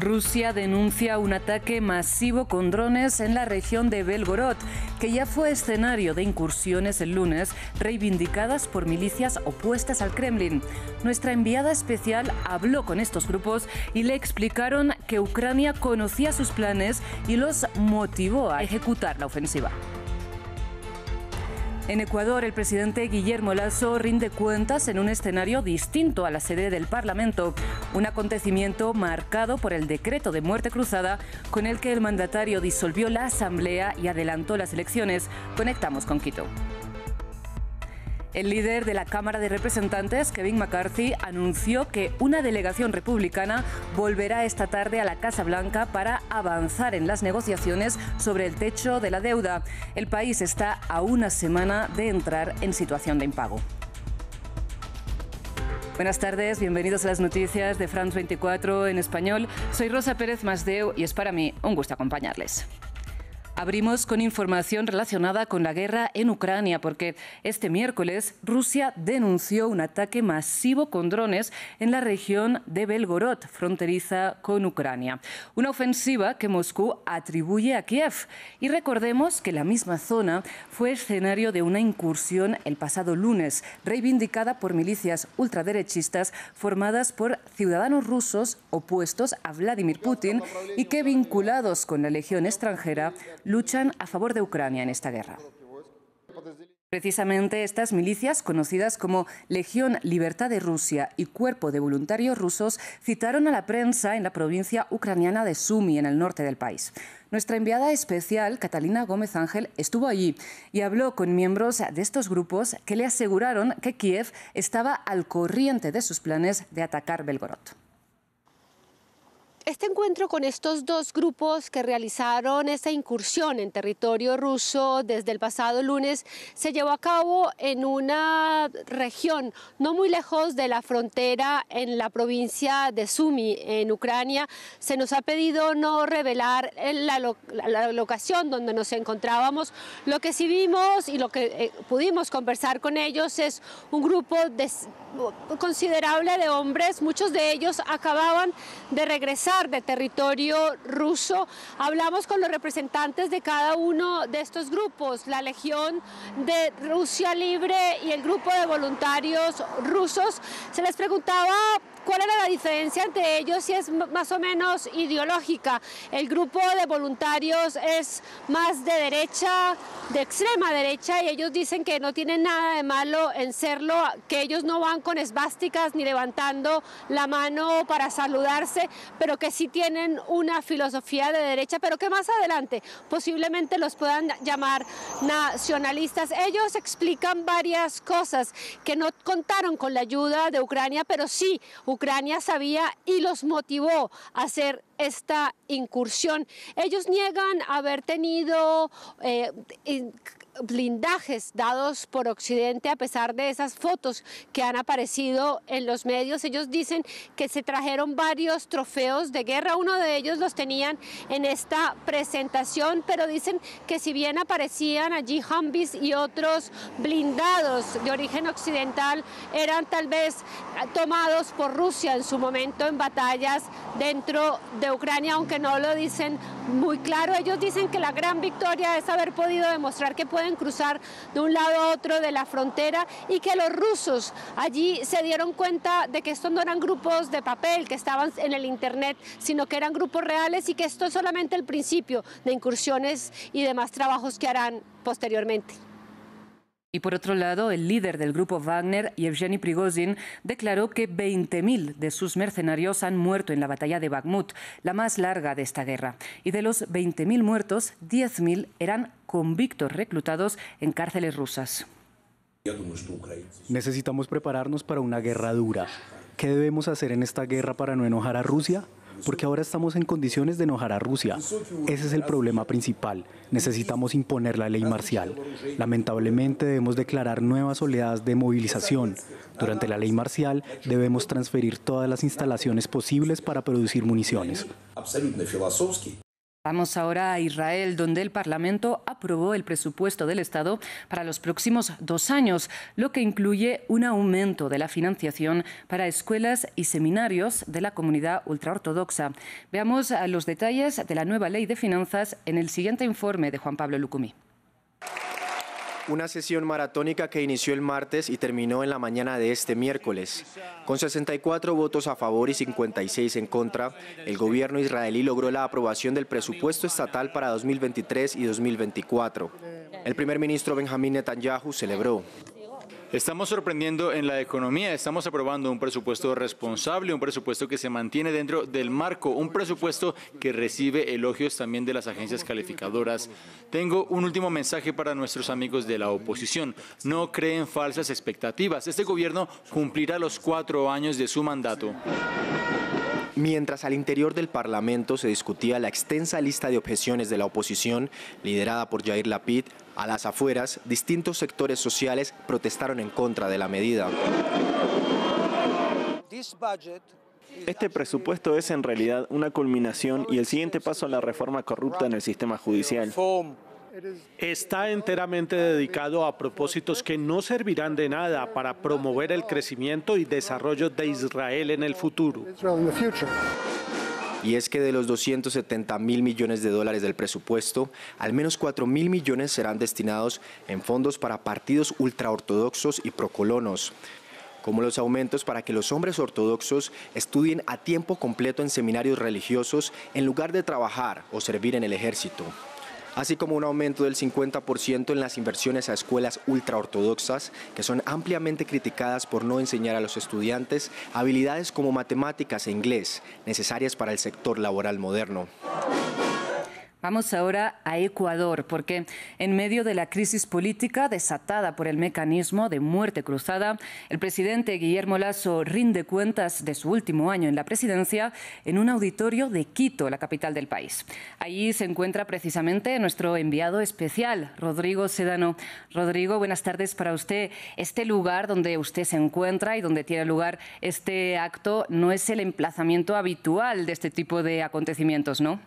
Rusia denuncia un ataque masivo con drones en la región de Belgorod, que ya fue escenario de incursiones el lunes reivindicadas por milicias opuestas al Kremlin. Nuestra enviada especial habló con estos grupos y le explicaron que Ucrania conocía sus planes y los motivó a ejecutar la ofensiva. En Ecuador, el presidente Guillermo Lasso rinde cuentas en un escenario distinto a la sede del Parlamento, un acontecimiento marcado por el decreto de muerte cruzada con el que el mandatario disolvió la Asamblea y adelantó las elecciones. Conectamos con Quito. El líder de la Cámara de Representantes, Kevin McCarthy, anunció que una delegación republicana volverá esta tarde a la Casa Blanca para avanzar en las negociaciones sobre el techo de la deuda. El país está a una semana de entrar en situación de impago. Buenas tardes, bienvenidos a las noticias de France 24 en español. Soy Rosa Pérez Masdeu y es para mí un gusto acompañarles. Abrimos con información relacionada con la guerra en Ucrania, porque este miércoles Rusia denunció un ataque masivo con drones en la región de Belgorod, fronteriza con Ucrania. Una ofensiva que Moscú atribuye a Kiev. Y recordemos que la misma zona fue escenario de una incursión el pasado lunes, reivindicada por milicias ultraderechistas formadas por ciudadanos rusos opuestos a Vladimir Putin y que, vinculados con la Legión extranjera, luchan a favor de Ucrania en esta guerra. Precisamente estas milicias, conocidas como Legión Libertad de Rusia y Cuerpo de Voluntarios Rusos, citaron a la prensa en la provincia ucraniana de Sumy, en el norte del país. Nuestra enviada especial, Catalina Gómez Ángel, estuvo allí y habló con miembros de estos grupos que le aseguraron que Kiev estaba al corriente de sus planes de atacar Belgorod. Este encuentro con estos dos grupos que realizaron esta incursión en territorio ruso desde el pasado lunes se llevó a cabo en una región no muy lejos de la frontera en la provincia de Sumy, en Ucrania. Se nos ha pedido no revelar la locación donde nos encontrábamos. Lo que sí vimos y lo que pudimos conversar con ellos es un grupo considerable de hombres. Muchos de ellos acababan de regresar de territorio ruso. Hablamos con los representantes de cada uno de estos grupos, la Legión de Rusia Libre y el grupo de voluntarios rusos. Se les preguntaba cuál era la diferencia entre ellos, si es más o menos ideológica. El grupo de voluntarios es más de derecha, de extrema derecha, y ellos dicen que no tienen nada de malo en serlo, que ellos no van con esvásticas ni levantando la mano para saludarse, pero que sí tienen una filosofía de derecha, pero que más adelante posiblemente los puedan llamar nacionalistas. Ellos explican varias cosas que no contaron con la ayuda de Ucrania, pero sí Ucrania sabía y los motivó a hacer esta incursión. Ellos niegan haber tenido blindajes dados por Occidente a pesar de esas fotos que han aparecido en los medios. Ellos dicen que se trajeron varios trofeos de guerra, uno de ellos los tenían en esta presentación, pero dicen que si bien aparecían allí Humvees y otros blindados de origen occidental, eran tal vez tomados por Rusia en su momento en batallas dentro de Ucrania, aunque no lo dicen muy claro. Ellos dicen que la gran victoria es haber podido demostrar que pueden cruzar de un lado a otro de la frontera y que los rusos allí se dieron cuenta de que estos no eran grupos de papel que estaban en el internet, sino que eran grupos reales y que esto es solamente el principio de incursiones y demás trabajos que harán posteriormente. Y por otro lado, el líder del grupo Wagner, Yevgeny Prigozhin, declaró que 20.000 de sus mercenarios han muerto en la batalla de Bakhmut, la más larga de esta guerra. Y de los 20.000 muertos, 10.000 eran convictos reclutados en cárceles rusas. Necesitamos prepararnos para una guerra dura. ¿Qué debemos hacer en esta guerra para no enojar a Rusia? Porque ahora estamos en condiciones de enojar a Rusia. Ese es el problema principal. Necesitamos imponer la ley marcial. Lamentablemente debemos declarar nuevas oleadas de movilización. Durante la ley marcial debemos transferir todas las instalaciones posibles para producir municiones. Vamos ahora a Israel, donde el Parlamento aprobó el presupuesto del Estado para los próximos 2 años, lo que incluye un aumento de la financiación para escuelas y seminarios de la comunidad ultraortodoxa. Veamos los detalles de la nueva ley de finanzas en el siguiente informe de Juan Pablo Lucumí. Una sesión maratónica que inició el martes y terminó en la mañana de este miércoles. Con 64 votos a favor y 56 en contra, el gobierno israelí logró la aprobación del presupuesto estatal para 2023 y 2024. El primer ministro Benjamín Netanyahu celebró. Estamos sorprendiendo en la economía, estamos aprobando un presupuesto responsable, un presupuesto que se mantiene dentro del marco, un presupuesto que recibe elogios también de las agencias calificadoras. Tengo un último mensaje para nuestros amigos de la oposición. No creen falsas expectativas. Este gobierno cumplirá los 4 años de su mandato. Mientras al interior del Parlamento se discutía la extensa lista de objeciones de la oposición, liderada por Yair Lapid, a las afueras, distintos sectores sociales protestaron en contra de la medida. Este presupuesto es en realidad una culminación y el siguiente paso a la reforma corrupta en el sistema judicial. Está enteramente dedicado a propósitos que no servirán de nada para promover el crecimiento y desarrollo de Israel en el futuro. Y es que de los 270.000 millones de dólares del presupuesto, al menos 4.000 millones serán destinados en fondos para partidos ultraortodoxos y procolonos, como los aumentos para que los hombres ortodoxos estudien a tiempo completo en seminarios religiosos en lugar de trabajar o servir en el ejército, así como un aumento del 50% en las inversiones a escuelas ultraortodoxas, que son ampliamente criticadas por no enseñar a los estudiantes habilidades como matemáticas e inglés, necesarias para el sector laboral moderno. Vamos ahora a Ecuador, porque en medio de la crisis política desatada por el mecanismo de muerte cruzada, el presidente Guillermo Lasso rinde cuentas de su último año en la presidencia en un auditorio de Quito, la capital del país. Allí se encuentra precisamente nuestro enviado especial, Rodrigo Sedano. Rodrigo, buenas tardes para usted. Este lugar donde usted se encuentra y donde tiene lugar este acto no es el emplazamiento habitual de este tipo de acontecimientos, ¿no?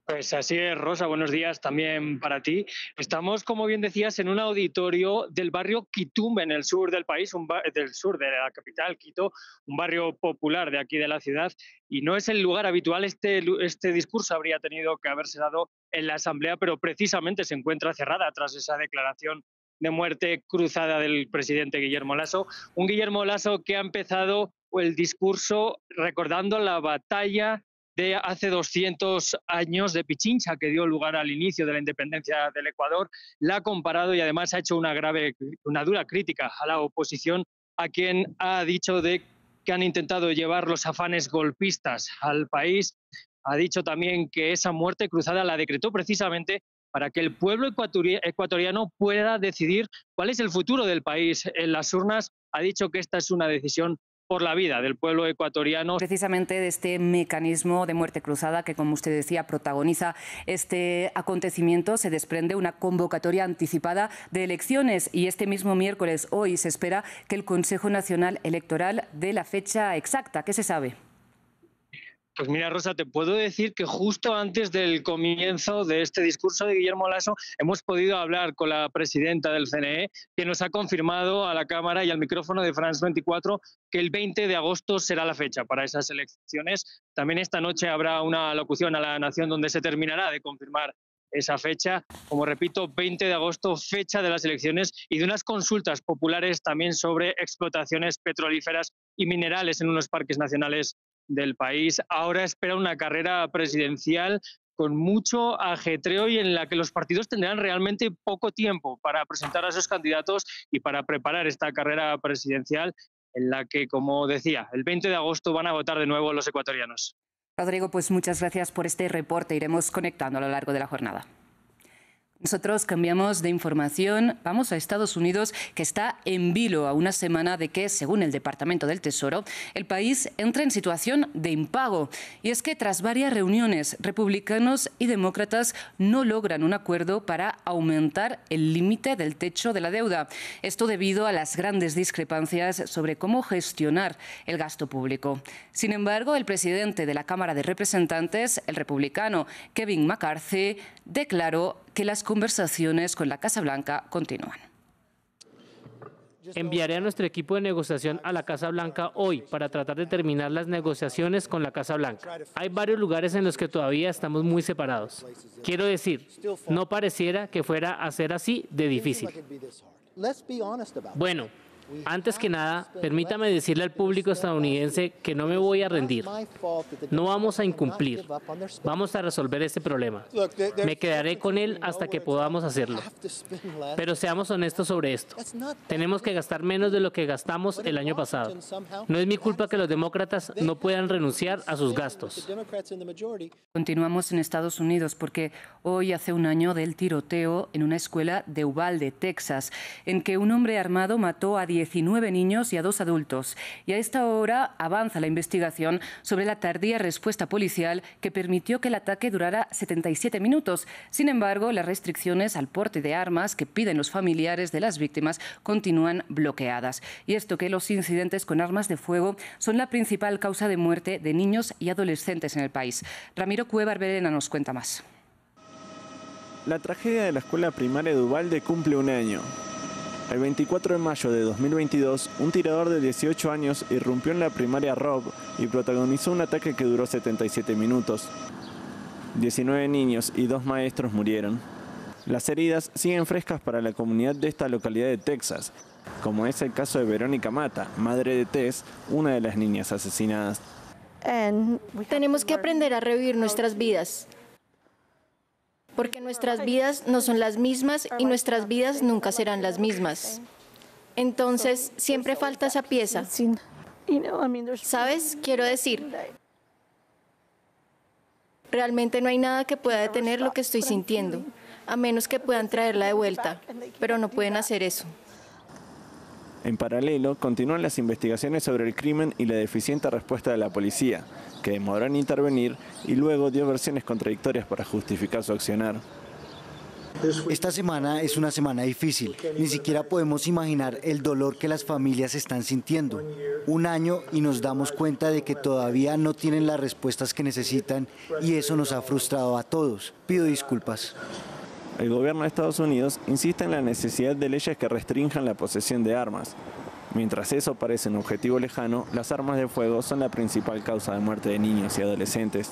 Pues así es, Rosa, buenos días también para ti. Estamos, como bien decías, en un auditorio del barrio Quitumbe, en el sur del país, del sur de la capital, Quito, un barrio popular de aquí de la ciudad, y no es el lugar habitual. Este discurso habría tenido que haberse dado en la Asamblea, pero precisamente se encuentra cerrada tras esa declaración de muerte cruzada del presidente Guillermo Lasso. Un Guillermo Lasso que ha empezado el discurso recordando la batalla de hace 200 años de Pichincha, que dio lugar al inicio de la independencia del Ecuador. La ha comparado y además ha hecho una dura crítica a la oposición, a quien ha dicho que han intentado llevar los afanes golpistas al país. Ha dicho también que esa muerte cruzada la decretó precisamente para que el pueblo ecuatoriano pueda decidir cuál es el futuro del país en las urnas. Ha dicho que esta es una decisión por la vida del pueblo ecuatoriano. Precisamente de este mecanismo de muerte cruzada que, como usted decía, protagoniza este acontecimiento, se desprende una convocatoria anticipada de elecciones y este mismo miércoles, hoy, se espera que el Consejo Nacional Electoral dé la fecha exacta. ¿Qué se sabe? Pues mira, Rosa, te puedo decir que justo antes del comienzo de este discurso de Guillermo Lasso hemos podido hablar con la presidenta del CNE, que nos ha confirmado a la cámara y al micrófono de France 24 que el 20 de agosto será la fecha para esas elecciones. También esta noche habrá una locución a la Nación donde se terminará de confirmar esa fecha. Como repito, 20 de agosto, fecha de las elecciones y de unas consultas populares también sobre explotaciones petrolíferas y minerales en unos parques nacionales del país. Ahora espera una carrera presidencial con mucho ajetreo y en la que los partidos tendrán realmente poco tiempo para presentar a sus candidatos y para preparar esta carrera presidencial en la que, como decía, el 20 de agosto van a votar de nuevo los ecuatorianos. Rodrigo, pues muchas gracias por este reporte. Iremos conectando a lo largo de la jornada. Nosotros cambiamos de información, vamos a Estados Unidos, que está en vilo a una semana de que, según el Departamento del Tesoro, el país entra en situación de impago. Y es que tras varias reuniones, republicanos y demócratas no logran un acuerdo para aumentar el límite del techo de la deuda. Esto debido a las grandes discrepancias sobre cómo gestionar el gasto público. Sin embargo, el presidente de la Cámara de Representantes, el republicano Kevin McCarthy, declaró que las conversaciones con la Casa Blanca continúan. Enviaré a nuestro equipo de negociación a la Casa Blanca hoy para tratar de terminar las negociaciones con la Casa Blanca. Hay varios lugares en los que todavía estamos muy separados. Quiero decir, no pareciera que fuera a ser así de difícil. Bueno, antes que nada, permítame decirle al público estadounidense que no me voy a rendir. No vamos a incumplir. Vamos a resolver este problema. Me quedaré con él hasta que podamos hacerlo. Pero seamos honestos sobre esto. Tenemos que gastar menos de lo que gastamos el año pasado. No es mi culpa que los demócratas no puedan renunciar a sus gastos. Continuamos en Estados Unidos porque hoy hace un año del tiroteo en una escuela de Uvalde, Texas, en que un hombre armado mató a 19 niños y a 2 adultos. Y a esta hora avanza la investigación sobre la tardía respuesta policial que permitió que el ataque durara 77 minutos. Sin embargo, las restricciones al porte de armas que piden los familiares de las víctimas continúan bloqueadas. Y esto que los incidentes con armas de fuego son la principal causa de muerte de niños y adolescentes en el país. Ramiro Cueva Arbeláez nos cuenta más. La tragedia de la escuela primaria de Uvalde cumple un año. El 24 de mayo de 2022, un tirador de 18 años irrumpió en la primaria Robb y protagonizó un ataque que duró 77 minutos. 19 niños y 2 maestros murieron. Las heridas siguen frescas para la comunidad de esta localidad de Texas, como es el caso de Verónica Mata, madre de Tess, una de las niñas asesinadas. Tenemos que aprender a revivir nuestras vidas. Porque nuestras vidas no son las mismas y nuestras vidas nunca serán las mismas. Entonces, siempre falta esa pieza. ¿Sabes? Quiero decir, realmente no hay nada que pueda detener lo que estoy sintiendo, a menos que puedan traerla de vuelta, pero no pueden hacer eso. En paralelo, continúan las investigaciones sobre el crimen y la deficiente respuesta de la policía, que demoró en intervenir y luego dio versiones contradictorias para justificar su accionar. Esta semana es una semana difícil. Ni siquiera podemos imaginar el dolor que las familias están sintiendo. Un año y nos damos cuenta de que todavía no tienen las respuestas que necesitan y eso nos ha frustrado a todos. Pido disculpas. El gobierno de Estados Unidos insiste en la necesidad de leyes que restrinjan la posesión de armas. Mientras eso parece un objetivo lejano, las armas de fuego son la principal causa de muerte de niños y adolescentes.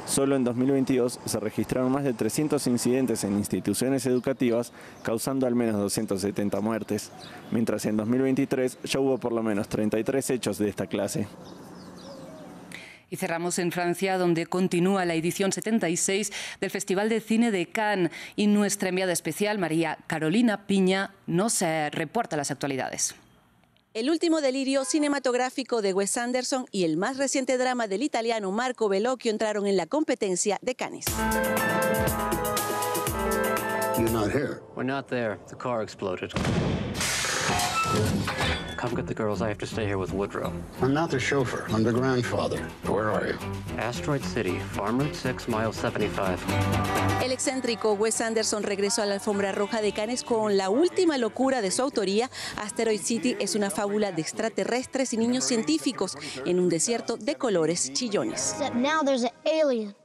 Solo en 2022 se registraron más de 300 incidentes en instituciones educativas, causando al menos 270 muertes, mientras en 2023 ya hubo por lo menos 33 hechos de esta clase. Y cerramos en Francia, donde continúa la edición 76 del Festival de Cine de Cannes. Y nuestra enviada especial, María Carolina Piña, nos reporta las actualidades. El último delirio cinematográfico de Wes Anderson y el más reciente drama del italiano Marco Bellocchio entraron en la competencia de Cannes. You're not here. We're not there. The car exploded. Come get the girls. I have to stay here with Woodrow. I'm not the chauffeur. I'm the grandfather. Where are you? Asteroid City, Farm Route 6, mile 75. El excéntrico Wes Anderson regresó a la alfombra roja de Cannes con la última locura de su autoría. Asteroid City es una fábula de extraterrestres y niños científicos en un desierto de colores chillones. Now there's an alien.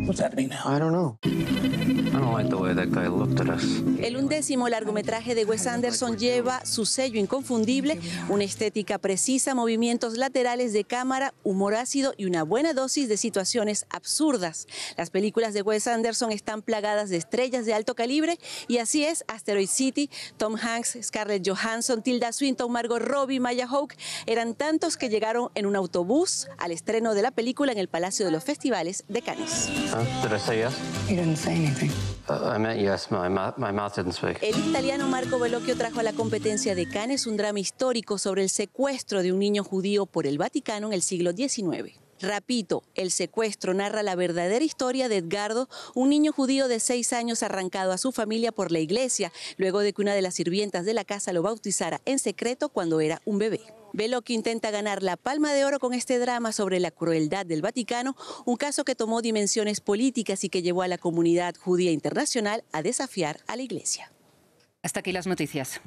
What's happening now? I don't know. I don't like the way that guy looked at us. El 11º largometraje de Wes Anderson lleva su sello inconfundible, una estética precisa, movimientos laterales de cámara, humor ácido y una buena dosis de situaciones absurdas. Las películas de Wes Anderson están plagadas de estrellas de alto calibre y así es Asteroid City. Tom Hanks, Scarlett Johansson, Tilda Swinton, Margot Robbie, Maya Hawke eran tantos que llegaron en un autobús al estreno de la película en el Palacio de los Festivales de Cannes. Did I say yes? You didn't say anything. I meant yes. My mouth didn't speak. El italiano Marco Bellocchio trajo a la competencia de Cannes un drama histórico sobre el secuestro de un niño judío por el Vaticano en el siglo XIX. Rapito, el secuestro narra la verdadera historia de Edgardo, un niño judío de 6 años arrancado a su familia por la iglesia, luego de que una de las sirvientas de la casa lo bautizara en secreto cuando era un bebé. Bellocchio intenta ganar la Palma de Oro con este drama sobre la crueldad del Vaticano, un caso que tomó dimensiones políticas y que llevó a la comunidad judía internacional a desafiar a la iglesia. Hasta aquí las noticias.